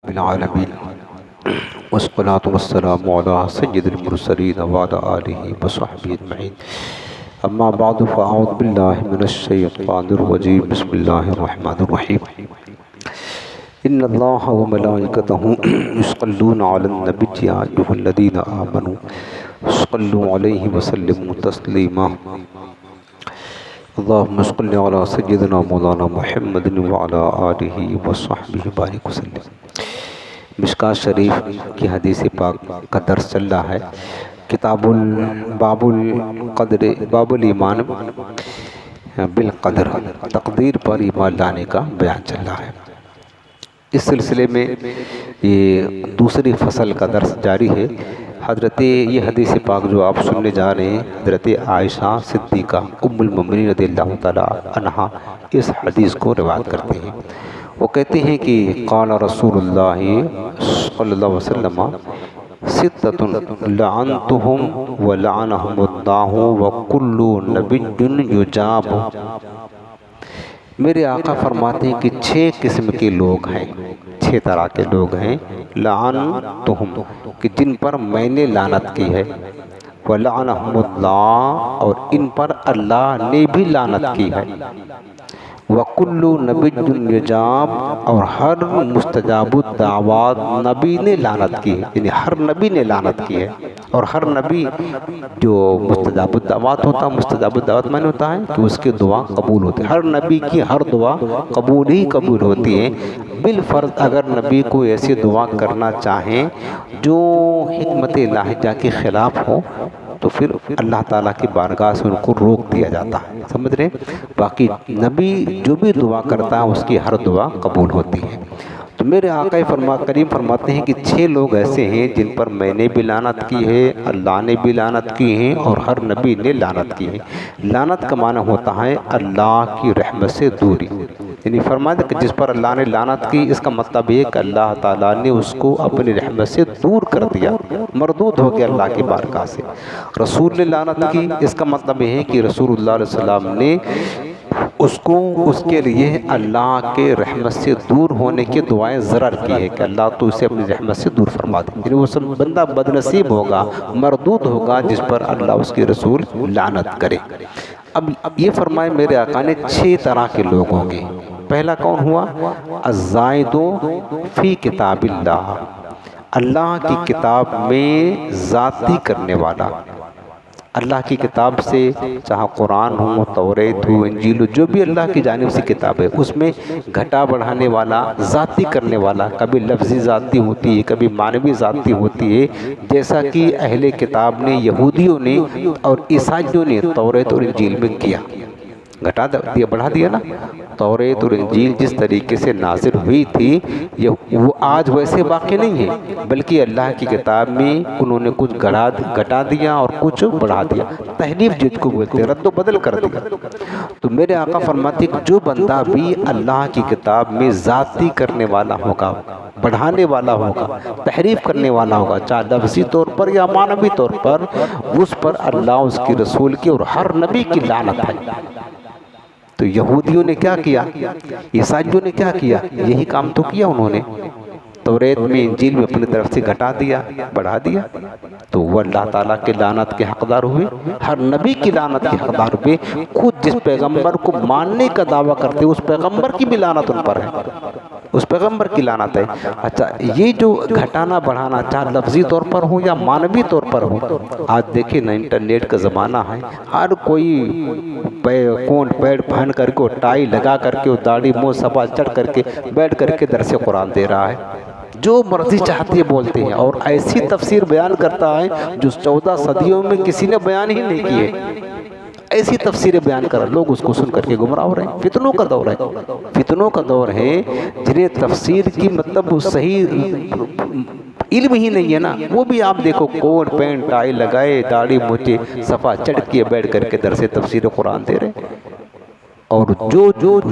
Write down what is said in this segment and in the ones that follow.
العالمين والصلاة والسلام على سيد المرسلين وعلى آله وصحبه أجمعين. أما بعد فأعوذ بالله من الشيطان الرجيم. بسم الله الرحمن الرحيم. إن الله وملائكته يصلون على النبي يا أيها الذين آمنوا صلوا عليه وسلموا تسليما. اللهم صل على سيدنا مولانا محمد وعلى آله وصحبه بارك وسلم. مشکوٰۃ شریف کی حدیث پاک کا درس چل رہا ہے. باب القدر، باب الایمان بالقدر، تقدیر پر ایمان لانے کا بیان چل رہا ہے. اس سلسلے میں یہ دوسری فصل کا درس جاری ہے. حضرت یہ حدیث پاک جو آپ سننے جا رہے ہیں، حضرت عائشہ صدیقہ ام المؤمنین رضی اللہ تعالی عنہا اس حدیث کو روایت کرتے ہیں. وہ کہتے ہیں کہ قال رسول اللہ صلی اللہ علیہ وسلم ستۃ لعنتهم ولعنهم اللہ وکل نبی یجاب. میرے آقا فرماتے ہیں کہ 6 قسم کے لوگ ہیں، 6 طرح کے لوگ ہیں. لعنتهم کہ جن پر میں نے لعنت کی ہے، ولعنهم اللہ اور ان پر اللہ نے بھی لعنت کی ہے. وَكُلُّ نَبِيٍّ یجاب اور ہر مستجاب الدعوات نبی نے لعنت کی ہے، یعنی ہر نبی نے لعنت کی ہے. اور ہر نبی جو مستجاب الدعوات ہوتا ہے، مستجاب الدعوات معنی ہوتا ہے کہ اس کی دعا قبول ہوتی ہے. ہر نبی کی ہر دعا قبول ہی قبول ہوتی ہے. بالفرض اگر نبی کو ایسی دعا کرنا چاہیں جو حکمت الہیہ کے خلاف ہو تو پھر اللہ تعالیٰ کی بارگاہ سے ان کو روک دیا جاتا ہے. سمجھ رہے ہیں؟ باقی نبی جو بھی دعا کرتا ہے اس کی ہر دعا قبول ہوتی ہے. تو میرے آقا کریم فرماتے ہیں کہ 6 لوگ ایسے ہیں جن پر میں نے بھی لعنت کی ہے، اللہ نے بھی لعنت کی ہے اور ہر نبی نے لعنت کی ہے. لعنت کا معنی ہوتا ہے اللہ کی رحمت سے دوری. یعنی فرمایا کہ جس پر اللہ نے لعنت کی، اس کا مطلب یہ کہ اللہ تعالیٰ نے اس کو اپنی رحمت سے دور کر دیا، مردود ہو گیا اللہ کی بارگاہ سے. رسول نے لعنت کی، اس کا مطلب یہ ہے کہ رسول اللہ علیہ وسلم نے اس کے لیے اللہ کے رحمت سے دور ہونے کی دعائیں ضرر کی ہے کہ اللہ تو اسے اپنی رحمت سے دور فرما دے. یعنی وہ سب بندہ بدنصیب ہوگا، مردود ہوگا جس پر اللہ اس کے رسول لعنت کرے. اب یہ فرمائے میرے آقا نے 6 طرح کے لوگ ہوں گے. پہلا کون ہوا؟ الزائد فی کتاب اللہ، اللہ کی کتاب میں زیادتی کرنے والا. اللہ کی کتاب سے چاہے قرآن ہو، توریت ہو، انجیل ہو، جو بھی اللہ کی جانب سے کتاب ہے اس میں گھٹا بڑھانے والا، زیادتی کرنے والا. کبھی لفظی زیادتی ہوتی ہے، کبھی معنوی زیادتی ہوتی ہے، جیسا کہ اہل کتاب نے، یہودیوں نے اور عیسائیوں نے توریت اور انجیل میں کیا. گھٹا دیا، بڑھا دیا نا. توریت اور انجیل جس طریقے سے نازل ہوئی تھی وہ آج ویسے باقی نہیں ہے، بلکہ اللہ کی کتاب میں انہوں نے کچھ گھٹا دیا اور کچھ بڑھا دیا. تحریف جس کو بولتے ہیں، رد و بدل کر دیا. تو میرے آقا فرماتے ہیں کہ جو بندہ بھی اللہ کی کتاب میں زیادتی کرنے والا ہوگا، بڑھانے والا ہوگا، تحریف کرنے والا ہوگا، چاہے لفظی طور پر یا معنوی طور پر، اس پر اللہ، اس کے رسول کی اور ہر نبی کی لعنت ہے. تو یہودیوں نے کیا کیا، عیسائیوں نے کیا کیا؟ یہی کام تو کیا انہوں نے. توریت میں، انجیل میں اپنی طرف سے گھٹا دیا، بڑھا دیا، تو وہ اللہ تعالیٰ کے لعنت کے حقدار ہوئے، ہر نبی کی لعنت کے حقدار ہوئے. خود جس پیغمبر کو ماننے کا دعویٰ کرتے اس پیغمبر کی بھی لعنت ان پر ہے، اس پیغمبر کی لعنت ہے. اچھا، یہ جو گھٹانا بڑھانا چاہے لفظی طور پر ہو یا معنوی طور پر ہو، آج دیکھیں نا انٹرنیٹ کا زمانہ ہے، ہر کوئی کون پیڈ پہن کر کے، ٹائی لگا کر کے، داڑھی منہ صفا چڑھ کر کے بیٹھ کر کے درس قرآن دے رہا ہے. جو مرضی چاہتے بولتے ہیں اور ایسی تفسیر بیان کرتا ہے جو 14 صدیوں میں کسی نے بیان ہی نہیں کی ہے. ایسی تفسیریں بیان کر لوگ اس کو سن کر کے گمراہ ہو رہے ہیں. فتنوں کا دور ہے، فتنوں کا دور ہے. جنہیں تفسیر کی مطلب صحیح علم ہی نہیں ہے نا، وہ بھی آپ دیکھو کوٹ پینٹ ٹائی لگائے، داڑھی موچے صفا چڑھ کے بیٹھ کر کے درس تفسیر قرآن دے رہے ہیں. اور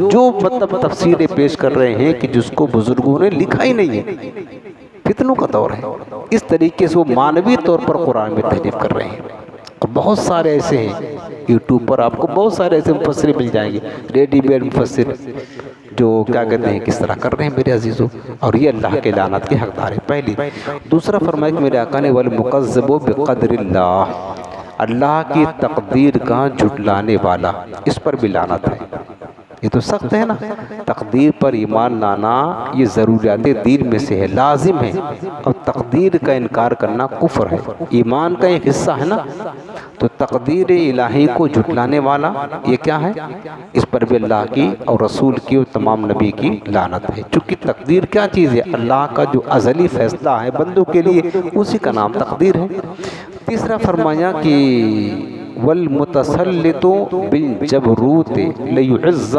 جو مطلب تفسیریں پیش کر رہے ہیں کہ جس کو بزرگوں نے لکھا ہی نہیں ہے. فتنوں کا دور ہے. اس طریقے سے وہ معنوی طور پر قرآن میں تحریف کر رہے ہیں. اور بہت سارے ایسے ہیں، یوٹیوب پر آپ کو بہت سارے ایسے مفسر مل جائیں گے، ریڈی میڈ مفسر جو کیا کہتے ہیں کس طرح کر رہے ہیں میرے عزیزوں، اور یہ اللہ کے لعنت کے حقدار ہے پہلی۔ دوسرا فرمایا کہ میرے آقا نے والمکذب بقدر اللہ، اللہ کی تقدیر کا جھٹلانے والا، اس پر بھی لعنت ہے۔ یہ تو سخت ہے نا، تقدیر پر ایمان لانا یہ ضروریات دین میں سے ہے، لازم ہے، اور تقدیر کا انکار کرنا کفر ہے، ایمان کا ایک حصہ ہے نا۔ تو تقدیر الہی کو جھٹلانے والا یہ کیا ہے؟ اس پر بھی اللہ کی اور رسول کی اور تمام نبی کی لعنت ہے، چونکہ تقدیر کیا چیز ہے؟ اللہ کا جو ازلی فیصلہ ہے بندوں کے لیے، اسی کا نام تقدیر ہے۔ تیسرا فرمایا کہ والمتسلط بالجبروت لیعز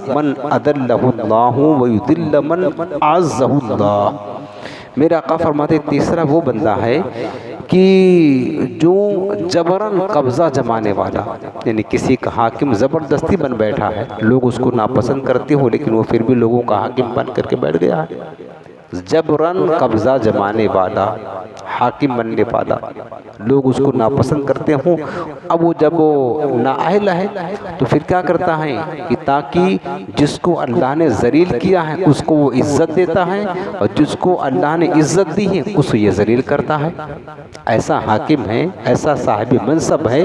من اضلہ اللہ ویذل من اعزہ اللہ۔ میرے آقا فرماتے تیسرا وہ بندہ ہے کہ جو جبراً قبضہ جمانے والا، یعنی کسی کا حاکم زبردستی بن بیٹھا ہے، لوگ اس کو ناپسند کرتے ہو لیکن وہ پھر بھی لوگوں کا حاکم بن کر کے بیٹھ گیا ہے، جبراً قبضہ جمانے والا، حاکم بننے والا، لوگ اس کو ناپسند کرتے ہوں، اب وہ جب نااہل ہے تو پھر کیا کرتا ہے کہ تاکہ جس کو اللہ نے ذلیل کیا ہے اس کو وہ عزت دیتا ہے، اور جس کو اللہ نے عزت دی ہے اس کو یہ ذلیل کرتا ہے۔ ایسا حاکم ہے، ایسا صاحب منصب ہے،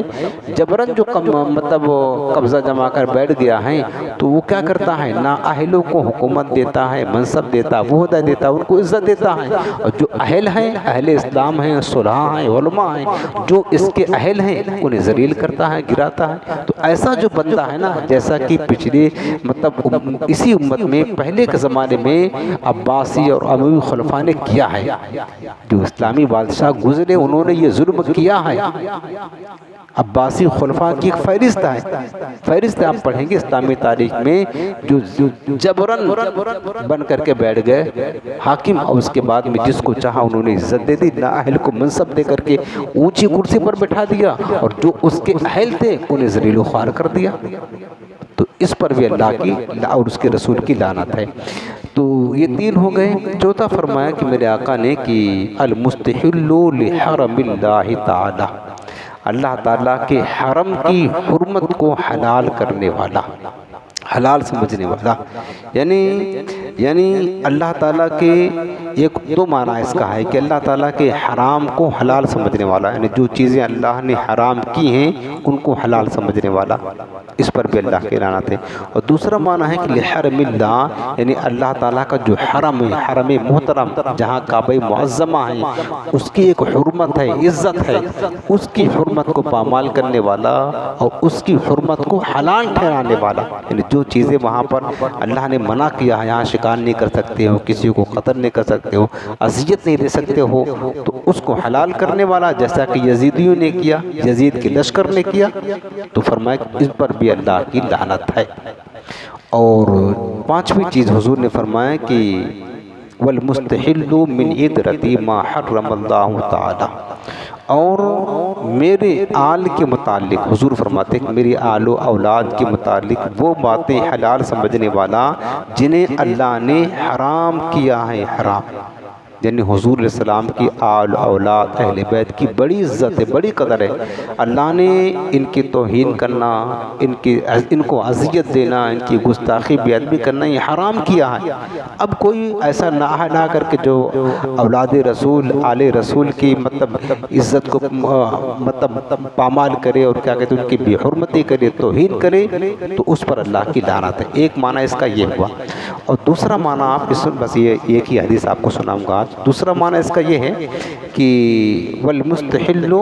جبراً جو مطلب قبضہ جما کر بیٹھ گیا ہے تو وہ کیا کرتا ہے؟ نااہلوں کو حکومت دیتا ہے، منصب دیتا ہے، عہدہ دیتا ہے، ان کو عزت دیتا ہے، اور جو اہل ہیں، اہل اسلام ہیں، صلحاء ہیں، علماء ہیں، جو اس کے اہل ہیں انہیں ذلیل کرتا ہے، گراتا ہے۔ تو ایسا جو بندہ ہے نا، جیسا کہ پچھلے مطلب اسی امت میں پہلے کے زمانے میں عباسی اور اموی خلفاء نے کیا ہے، جو اسلامی بادشاہ گزرے انہوں نے یہ ظلم کیا ہے۔ عباسی خلفاء کی ایک فہرست ہے، فہرست آپ پڑھیں گے اسلامی تاریخ میں، جو جبراً بن کر کے بیٹھ گئے حاکم، اور اس کے بعد میں جس کو چاہا انہوں نے عزت دے دی، نااہل کو منصب دے کر کے اونچی کرسی پر بٹھا دیا، اور جو اس کے اہل تھے انہیں ذلیل و خوار کر دیا۔ تو اس پر بھی اللہ کی اور اس کے رسول کی لعنت ہے۔ تو یہ تین ہو گئے۔ چوتھا فرمایا کہ میرے آقا نے کہ المستحل لحرم اللہ تعالی، اللہ تعالیٰ کے حرم کی حرمت کو حلال کرنے والا، حلال سمجھنے والا، یعنی اللہ تعالیٰ کے ایک دو معنی اس کا ہے کہ اللہ تعالیٰ کے حرام کو حلال سمجھنے والا، یعنی جو چیزیں اللہ نے حرام کی ہیں ان کو حلال سمجھنے والا، اس پر بھی اللہ کی لعنت ہے۔ اور دوسرا معنی ہے کہ لحرم اللہ، یعنی اللہ تعالیٰ کا جو حرم ہے، حرم محترم جہاں کعبہ معظمہ ہے، اس کی ایک حرمت ہے، عزت ہے، اس کی حرمت کو پامال کرنے والا اور اس کی حرمت کو حلال ٹھہرانے والا، یعنی جو چیزیں وہاں پر اللہ نے منع کیا ہے، یہاں شکار نہیں کر سکتے ہو، کسی کو قتل نہیں کر سکتے ہو، اذیت نہیں دے سکتے ہو، تو اس کو حلال کرنے والا، جیسا کہ یزیدیوں نے کیا، یزید کے لشکر نے کیا، تو فرمایا اس پر بھی اللہ کی لعنت ہے۔ اور پانچویں چیز حضور نے فرمایا کہ والمستحل من عدرت ما حرم اللہ تعالی، اور میرے آل کے متعلق حضور فرماتے ہیں کہ میری آل و اولاد کے متعلق وہ باتیں حلال سمجھنے والا جنہیں اللہ نے حرام کیا ہے، حرام، یعنی حضور علیہ السلام کی آل اولاد اہل بیت کی بڑی عزت ہے، بڑی قدر ہے، اللہ نے ان کی توہین کرنا، ان کو اذیت دینا، ان کی گستاخی بے ادبی کرنا یہ حرام کیا ہے۔ اب کوئی ایسا نہ کر کے جو اولاد رسول، آل رسول کی مطلب عزت کو مطلب پامال کرے اور کیا کہتے ہیں ان کی بے حرمتی کرے، توہین کرے، تو اس پر اللہ کی لعنت ہے۔ ایک معنی اس کا یہ ہوا، اور دوسرا معنی آپ کی سن، بس یہ ایک ہی حدیث آپ کو سناؤں گا آج۔ دوسرا معنی اس کا یہ ہے کہ والمستحل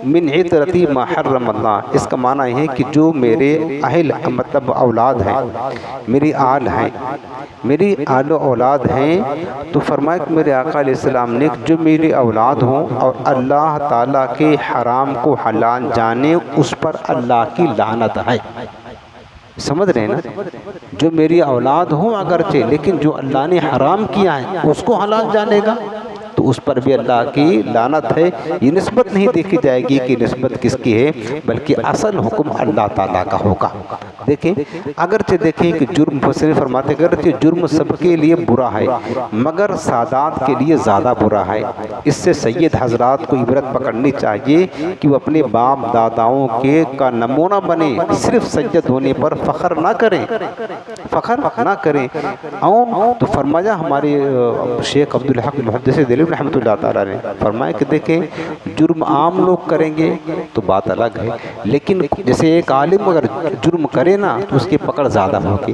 من عدرت ما حرم اللہ، اس کا معنی یہ ہے کہ جو میرے اہل مطلب اولاد ہیں، میری آل ہیں، میری آل و اولاد ہیں، تو فرمایا کہ میرے آقا علیہ السلام نے جو میری اولاد ہوں اور اللہ تعالیٰ کے حرام کو حلال جانے، اس پر اللہ کی لعنت ہے۔ سمجھ رہے ہیں نا، جو میری اولاد ہوں اگرچہ، لیکن جو اللہ نے حرام کیا ہے اس کو حلال جانے گا، تو تو اس پر بھی اللہ کی لعنت ہے۔ یہ نسبت نہیں دیکھی جائے گی کہ نسبت کس کی ہے، بلکہ اصل حکم اللہ تعالیٰ کا ہوگا۔ دیکھیں اگرچہ دیکھیں کہ جرم مفسرین فرماتے ہیں اگرچہ جرم سب کے لیے برا ہے مگر سادات کے لیے زیادہ برا ہے۔ اس سے سید حضرات کو عبرت پکڑنی چاہیے کہ وہ اپنے باپ داداؤں کے کا نمونہ بنے، صرف سید ہونے پر فخر نہ کریں، فخر نہ کریں۔ تو فرمایا ہمارے شیخ عبدالحق محدث دہلوی رحمۃ اللہ تعالیٰ نے فرمایا کہ دیکھیں جرم عام لوگ کریں گے تو بات الگ ہے، لیکن جیسے ایک عالم اگر جرم کرے نا تو اس کی پکڑ زیادہ ہوگی،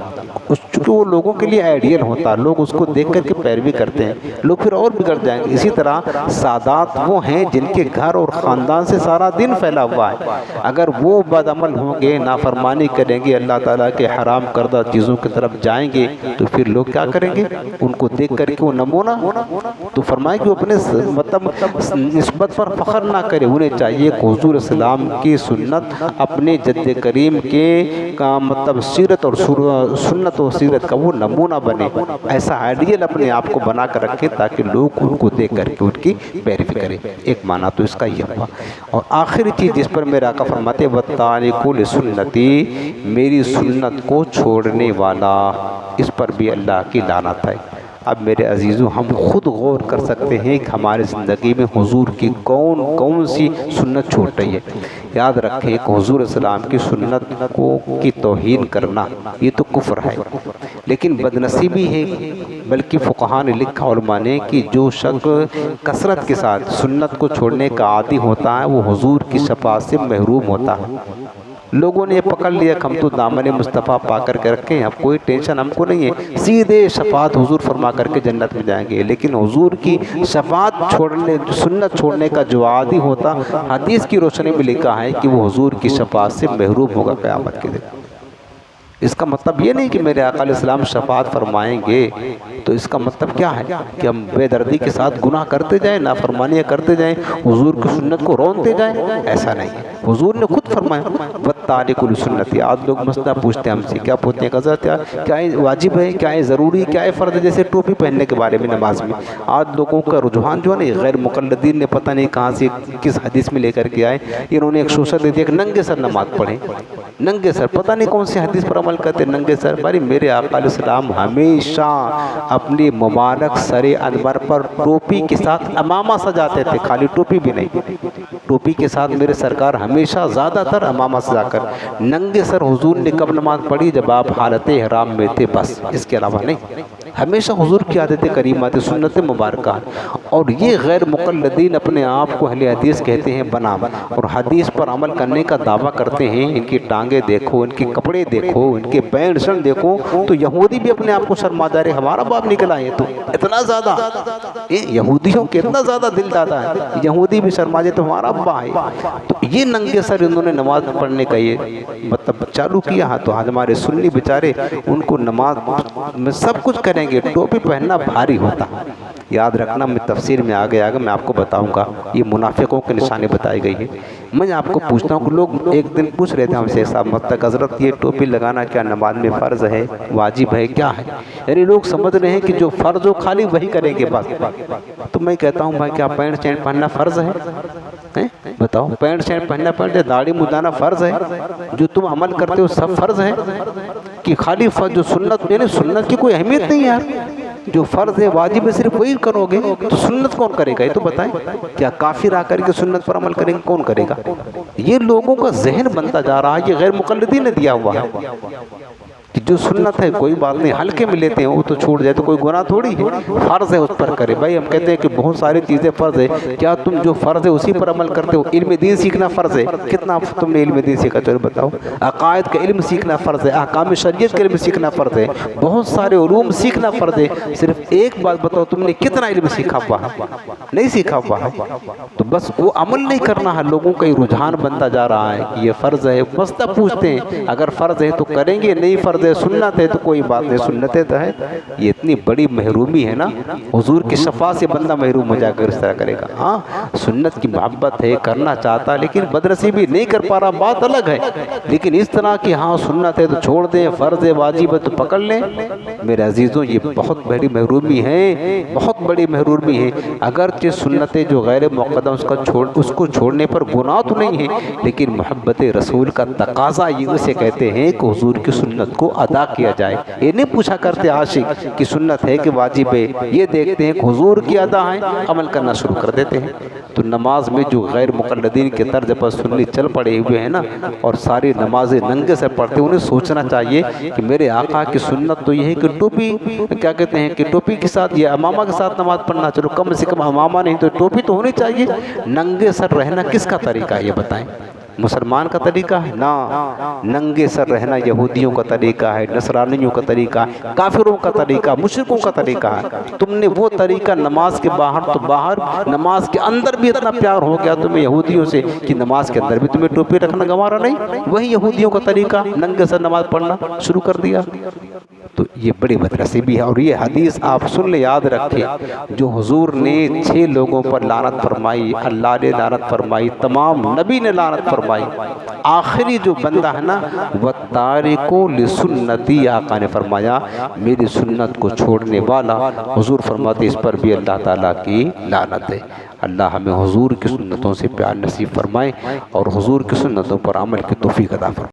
چونکہ وہ لوگوں کے لیے آئیڈیل ہوتا ہے، لوگ اس کو دیکھ کر کے پیروی کرتے ہیں، لوگ پھر اور بگڑ جائیں گے۔ اسی طرح سادات وہ ہیں جن کے گھر اور خاندان سے سارا دن پھیلا ہوا ہے، اگر وہ بد عمل ہوں گے، نافرمانی کریں گے، اللہ تعالیٰ کے حرام کردہ چیزوں کی طرف جائیں گے تو پھر لوگ کیا کریں گے؟ ان کو دیکھ کر کے وہ نمونہ تو فرمائے کہ وہ اپنے مطلب نسبت پر فخر نہ کرے، انہیں چاہیے کہ حضور اسلام کی سنت اپنے جد کریم کے مطلب سیرت اور سنت و سیرت کا وہ نمونہ بنے، ایسا آئیڈیل اپنے آپ کو بنا کر رکھے تاکہ لوگ ان کو دیکھ کر کے ان کی پیروی کریں۔ ایک معنی تو اس کا یہ ہوا، اور آخری چیز جس پر میرے آقا فرماتے ہیں وَالتَّارِكُ لِسُنَّتِي، میری سنت کو چھوڑنے والا، اس پر بھی اللہ کی لعنت ہے۔ اب میرے عزیزو ہم خود غور کر سکتے ہیں کہ ہمارے زندگی میں حضور کی کون کون سی سنت چھوٹ رہی ہے۔ یاد رکھیں کہ حضور اسلام کی سنت کی توہین کرنا یہ تو کفر ہے، لیکن بدنصیبی ہے، بلکہ فقہاء نے لکھا علماء نے کہ جو شخص کثرت کے ساتھ سنت کو چھوڑنے کا عادی ہوتا ہے وہ حضور کی شفاعت سے محروم ہوتا ہے۔ لوگوں نے یہ پکڑ لیا کہ ہم تو دامن مصطفیٰ پا کر کے رکھے ہیں، اب کوئی ٹینشن ہم کو نہیں ہے، سیدھے شفاعت حضور فرما کر کے جنت میں جائیں گے، لیکن حضور کی شفاعت چھوڑنے، سنت چھوڑنے کا جو عادی ہوتا، حدیث کی روشنی میں لکھا ہے کہ وہ حضور کی شفاعت سے محروم ہوگا قیامت کے دن۔ اس کا مطلب یہ نہیں کہ میرے آقا علیہ السلام شفاعت فرمائیں گے تو اس کا مطلب کیا ہے کہ ہم بے دردی کے ساتھ گناہ کرتے جائیں، نافرمانیاں کرتے جائیں، حضور کی سنت کو رونتے جائیں، ایسا نہیں ہے۔ حضور نے خود فرمایا وَالتَّارِكُ لِسُنَّتِي۔ آج لوگ مسئلہ پوچھتے ہیں ہم سے، کیا پوچھتے ہیں حضرت کیا یہ واجب ہے، کیا یہ ضروری، کیا یہ فرض ہے، جیسے ٹوپی پہننے کے بارے میں نماز میں آج لوگوں کا رجحان جو ہے نا غیر مقلدین نے پتہ نہیں کہاں سے کس حدیث میں لے کر کے آئے، انہوں نے ایک سوشل دے دیا کہ ننگے سر نماز پڑھیں، ننگے سر، پتہ نہیں کون سی حدیث پر عمل کرتے ننگے سر۔ بھائی میرے آقا علیہ السلام ہمیشہ اپنی مبارک سر انور پر ٹوپی کے ساتھ امامہ سجاتے تھے، خالی ٹوپی بھی نہیں، ٹوپی کے ساتھ میرے سرکار ہمیشہ زیادہ تر امامہ سجا کر ننگے سر حضور نے کب نماز پڑھی؟ جب آپ حالت احرام میں تھے، بس اس کے علاوہ نہیں۔ ہمیشہ حضور کی عادت کریمات سنت مبارکہ، اور یہ غیر مقلدین اپنے آپ کو اہل حدیث کہتے ہیں بنام، اور حدیث پر عمل کرنے کا دعویٰ کرتے ہیں۔ ان کی ٹانگیں دیکھو، ان کے کپڑے دیکھو، ان کے پینٹ شرٹ دیکھو، تو یہودی بھی اپنے آپ کو شرما جا رہے، ہمارا باپ نکلا ہے تو اتنا زیادہ، یہودیوں کے اتنا زیادہ دل دادا ہے، یہودی بھی شرما جائے تو ہمارا ابا ہے۔ تو یہ ننگے سر انہوں نے نماز پڑھنے کا یہ مطلب چالو کیا ہے، تو آج ہمارے سنی بیچارے ان کو نماز میں سب کچھ کریں گے، ٹوپی پہننا بھاری ہوتا۔ یاد رکھنا، میں تفسیر میں آگے میں آپ کو بتاؤں گا، یہ منافقوں کے نشانے بتائی گئی ہے۔ میں آپ کو پوچھتا ہوں کہ لوگ ایک دن پوچھ رہے تھے ہم سے صاحب مطلق حضرت یہ ٹوپی لگانا کیا نماز میں فرض ہے، واجب ہے، کیا ہے؟ یعنی لوگ سمجھ رہے ہیں کہ جو فرض ہو خالی وہی کریں گے بس۔ تو میں کہتا ہوں بھائی کیا پینٹ شرٹ پہننا فرض ہے؟ بتاؤ، پینٹ شرٹ پہننا فرض ہے، داڑھی مدانا فرض ہے، جو تم عمل کرتے ہو سب فرض ہے کہ خالی جو سنت، یعنی سنت کی کوئی اہمیت نہیں یار، جو فرض ہے واجب ہے صرف وہی کرو گے تو سنت کون کرے گا؟ یہ تو بتائیں، کیا کافر آ کر کے سنت پر عمل کریں گے؟ کون کرے گا؟ یہ لوگوں کا ذہن بنتا جا رہا ہے، یہ غیر مقلدین نے دیا ہوا ہے کہ جو سنت ہے کوئی بات نہیں، ہلکے میں لیتے ہیں، وہ تو چھوڑ جائے تو کوئی گناہ تھوڑی ہے، فرض ہے اس پر کرے۔ بھائی ہم کہتے ہیں کہ بہت ساری چیزیں فرض ہے، کیا تم جو فرض ہے اسی پر عمل کرتے ہو؟ علم دین سیکھنا فرض ہے، کتنا تم نے علم دین سیکھا چلو بتاؤ؟ عقائد کا علم سیکھنا فرض ہے، احکام شریعت کا علم سیکھنا فرض ہے، بہت سارے علوم سیکھنا فرض ہے، صرف ایک بات بتاؤ تم نے کتنا علم سیکھا ہوا ہے؟ نہیں سیکھا ہوا ہے، تو بس وہ عمل نہیں کرنا ہے۔ لوگوں کا یہ رجحان بنتا جا رہا ہے کہ یہ فرض ہے، مسئلہ پوچھتے ہیں اگر فرض ہے تو کریں گے، نہیں فرض ہے ہے سنت ہے تو کوئی بات نہیں، سنتیں تو ہے۔ یہ اتنی بڑی محرومی ہے نا، حضور کی شفاعت سے بندہ محروم ہو جا کر اس طرح کرے گا۔ ہاں سنت کی محبت ہے، کرنا چاہتا لیکن بدنصیبی نہیں کر پا رہا، بات الگ ہے، لیکن اس طرح کی ہاں سنت ہے تو چھوڑ دیں، فرض ہے واجب ہے تو پکڑ لیں، میرے عزیزوں یہ بہت بڑی محرومی ہے، بہت بڑی محرومی ہے۔ اگرچہ سنتیں جو غیر مقدم اس کو چھوڑنے پر گناہ تو نہیں ہے، لیکن محبت رسول کا تقاضا یہ اسے کہتے ہیں کہ حضور کی سنت کو ادا کیا جائے۔ یہ نہیں پوچھا کرتے عاشق کہ سنت ہے کہ واجب ہے، یہ دیکھتے ہیں کہ حضور کی ادا ہے، عمل کرنا شروع کر دیتے ہیں۔ تو نماز میں جو غیر مقلدین کے طرز پر سنی چل پڑے ہوئے ہیں نا، اور ساری نمازیں ننگے سے پڑھتے، انہیں سوچنا چاہیے کہ میرے آقا کی سنت تو یہ ہے کہ ٹوپی کیا کہتے ہیں کہ ٹوپی کے ساتھ یا امامہ کے ساتھ نماز پڑھنا، چلو کم سے کم امامہ نہیں تو ٹوپی تو ہونی چاہیے۔ ننگے سر رہنا کس کا طریقہ ہے یہ بتائیں؟ مسلمان کا طریقہ ہے نا؟ ننگے سر رہنا یہودیوں کا طریقہ ہے، نصرانیوں کا طریقہ ہے، کافروں کا طریقہ، مشرکوں کا طریقہ ہے۔ تم نے وہ طریقہ نماز کے باہر تو باہر، نماز کے اندر بھی اتنا پیار ہو گیا تمہیں یہودیوں سے کہ نماز کے اندر بھی تمہیں ٹوپی رکھنا گوارا نہیں، وہی یہودیوں کا طریقہ ننگے سر نماز پڑھنا شروع کر دیا۔ تو یہ بڑی بدنصیبی ہے۔ اور یہ حدیث آپ سن لے، یاد رکھیں، جو حضور نے 6 لوگوں پر لعنت فرمائی، اللہ نے لعنت فرمائی، تمام نبی نے لعنت فرمائی، آخری جو بندہ ہے نا وَتَارِكُ لِسُنَّتِي، آقا نے فرمایا میری سنت کو چھوڑنے والا، حضور فرماتے اس پر بھی اللہ تعالیٰ کی لعنت ہے۔ اللہ ہمیں حضور کی سنتوں سے پیار نصیب فرمائے اور حضور کی سنتوں پر عمل کی توفیق عطا فرمائے۔